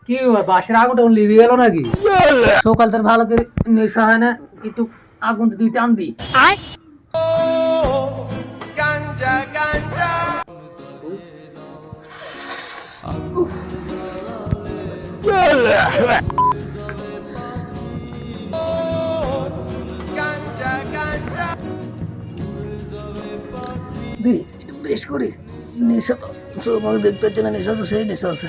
কি বাসের আগুনটা লিভে গেল নাকি? সকাল তার ভালো করে নেশা হয় না, একটু আগুন দুই টান দি। দি একটু বেশ করি। নেশা তো সবাই দেখতে পাচ্ছে না, নেশা তো সেই নেশা আছে।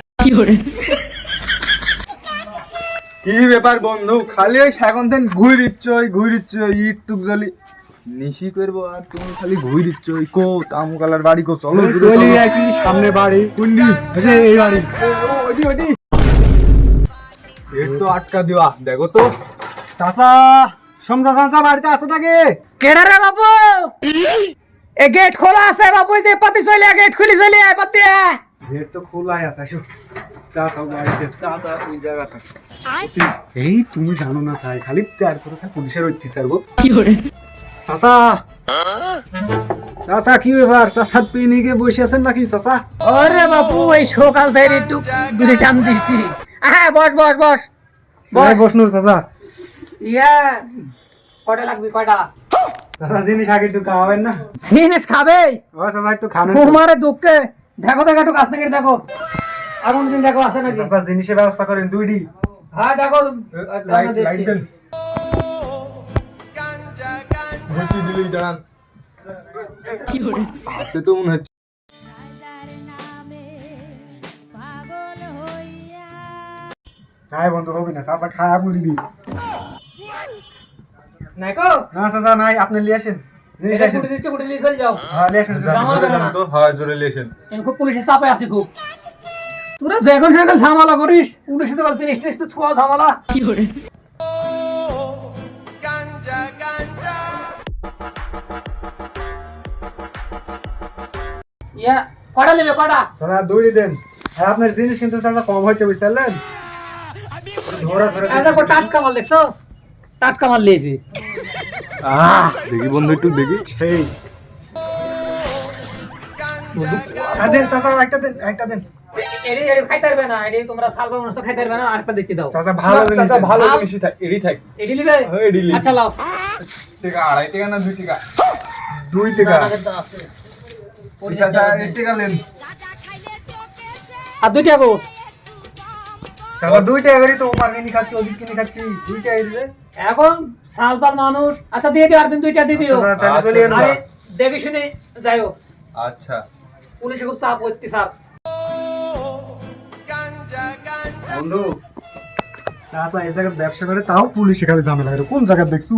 কি ব্যাপার বন্ধু, খালি ওই এখন থেকে ঘুরিচ্ছ ইট টুক জলি নিশি করবো আর তুমি খালি ঘুরিচ্ছ। কো তামুকালার বাড়ি কো চলো চলে আসি সামনে বাড়ি কুন্ডি এই বাড়ি ওটি সেট তো আটকা দিবা, দেখো তো। চাচা সমসা চাচা বাড়িতে আছে নাকি? কেডা রে বাবু? এ গেট খোলা আছে বাবু, যে পাতি চলে গেট খুলি চলে আয় পাতি। গেট তো খোলাই আছে, আসো। চাচা বাড়িতে, চাচা ওই জায়গাটা আছে। এই তুমি জানো না তাই খালি চার করে পুলিশের অত্যাচার গো। চাচা চাচা কি ব্যাপার? চাচা পিনিকে বসে আছেন নাকি চাচা? আরে বাবু এই সকাল থেকে একটু দুধে টান দিছি। হ্যাঁ বস বস বস বস বসনুর চাচা। ইয়া কয়টা লাগবে কয়টা? চাচা জিনিস আগে একটু খাওয়াবেন না? জিনিস খাবে? ও চাচা একটু খান। তোমারে দুঃখে দেখো দেখো একটু কাছ থেকে দেখো আগুন দিন দেখো আছে নাকি। চাচা জিনিসের ব্যবস্থা করেন দুইটি। হ্যাঁ দেখো লাইট দেন ঘুরতে দিলেই দাঁড়ান। আছে তো মনে হচ্ছে। খাই বন্ধু হবে না, চাচা খায়া পুরি দিস। নাইকো না চাচা নাই, আপনি নিয়ে আসেন জিনিস আসেন। কুটি দিচ্ছে কুটি নিয়ে চলে যাও। হ্যাঁ নিয়ে আসেন। জামাল বেরো না। তো হয় জোরে লেছেন। আমি খুব পুলিশের চাপে আছি খুব। তোরা যখন সেখানে ঝামেলা করিস পুলিশে তো বলছিস স্টেজ তো ছোঁয়া ঝামেলা কি করে। ইয়া কটা নেবে কটা? চাচা দুইটি দেন। আর আপনার জিনিস কিন্তু চাচা কম হচ্ছে বুঝতে পারলেন? ধরা ধরে এই দেখো টাটকা মাল দেখছো, টাটকা মাল লিয়েছি। দেখি বন্ধু একটু দেখি। সেই দেন চাচা, একটা দেন। এডি এডি খাইতে পারবে না, এডি তোমরা সালবা মানুষ তো খাইতে পারবে না, আরেকটা দিচ্ছি দাও। চাচা ভালো জিনিস চাচা দেন। ভালো জিনিসই থাক, এডি থাক। এডি লিবে? হ্যাঁ, এডি লিবে। আচ্ছা লাও। টাকা 2.5 টাকা না 2 টাকা? 2 টাকা। চাচা 1 টাকা নেন। আর দুইটা গো। চাচা 2 টাকা করে তো ওপার কিনে খাচ্ছি ওদিক কিনে খাচ্ছি, 2 টাকা দিলে। এখন সালবার মানুষ। আচ্ছা দিয়ে দিও, আর দিন দুইটা দিয়ে দিও। চাচা তাহলে চলে গেল। আরে দেখে শুনে যাইও, আচ্ছা পুলিশে খুব চাপ হচ্ছে চাপ। বন্ধু চাচা এই জায়গায় ব্যবসা করে তাও পুলিশ এখানে ঝামেলা করে, কোন জায়গা দেখছু?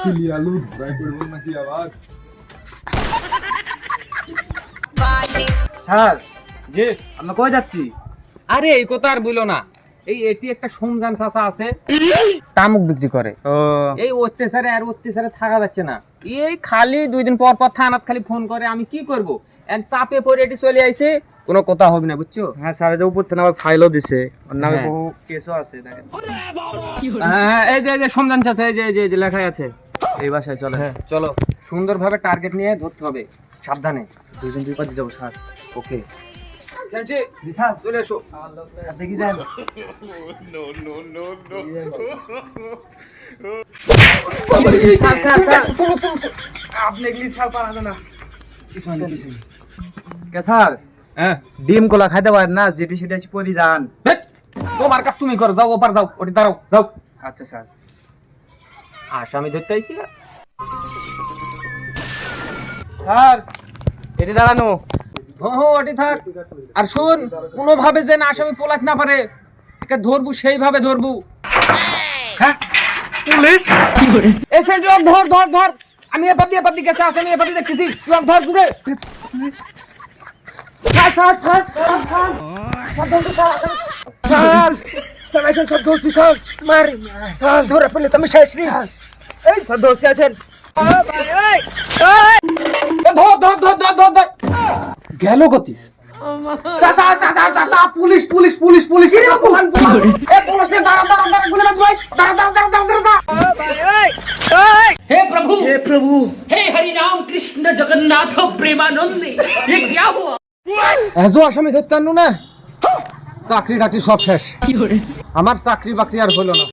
কিলি আলু ধরাই করব নাকি আবার? স্যার জি আমরা কই যাচ্ছি? আরে এই কথা আর বলো না। এটি একটা সমজান চাচা আছে, তামুক বিক্রি করে। ও এই অত্যাচারে থাকা যাচ্ছে না। এই খালি 2 দিন পর পর থানাত খালি ফোন করে, আমি কি করব? এন্ড চাপে পড়ে এটি চলে আইছে, কোনো কথা হবে না বুঝছো। হ্যাঁ স্যার, যে উপর থেকে আবার ফাইলও দিছে, ওর নামে হ্যাঁ। বহু কেসও আছে দেখেন। হ্যাঁ এই যে সমজান চাচা, এই যে লেখা আছে। এই বাসায় চলে। হ্যাঁ চলো, সুন্দরভাবে টার্গেট নিয়ে ধরতে হবে, সাবধানে। দুজন দুই পাতি যাবো স্যার। ওকে সেন্টি জি স্যার চলে এসো। স্যার দেখি যান। স্যার স্যার স্যার আপনি এগুলি স্যার পারানো না। কে স্যার হ্যাঁ ডিম কলা খাইতে পারেন না, যেটি সেটা পরি যান। হেট, তোমার কাজ তুমি করো, যাও ওপার যাও, ওটি দাঁড়াও যাও। আচ্ছা স্যার। আসামি ধরতে আইছি। স্যার এটি দাঁড়ানো। ওটি থাক। আর শুন, কোনোভাবে যেন আসামি পলাতে না পারে, একে ধরবো সেইভাবে ধরবো। হ্যাঁ পুলিশ এসে জব ধর ধর ধর। আমি এপাতি গেছে, আসামি এপাতি দেখতেছি, জব ধর দূরে। Sir sir sir sir sir আছেন, সব ধরছি স্যার। মারি স্যার, ধরে ফেললে তুমি শেষ নি। এই স্যার ধরছি আছেন। ধর ধর ধর ধর ধর ধর। গেল গতি। পুলিশ পুলিশ পুলিশ পুলিশ এ পুলিশ দাঁড়া দাঁড়া দাঁড়া গুলি মার ভাই, দাঁড়া দাঁড়া দাঁড়া দাঁড়া দাঁড়া। हे प्रभु हे हरि राम कृष्ण जगन्नाथ प्रेमानंदी, ये क्या हुआ? এজো আসামি ধরতে আনু না। চাকরি টাকরি সব শেষ। আমার চাকরি বাকরি আর হলো না।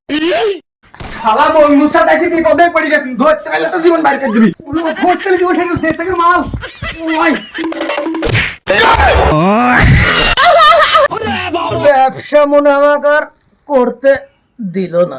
শালা বন্ধুর সাথে এসে বিপদে পড়ে গেছেন, ধরতে পারলে তো জীবন বাইর করে দিবি। ধরতে দিব সে থেকে মাল। ওই ব্যবসা মনে আমাকে আর করতে দিল না।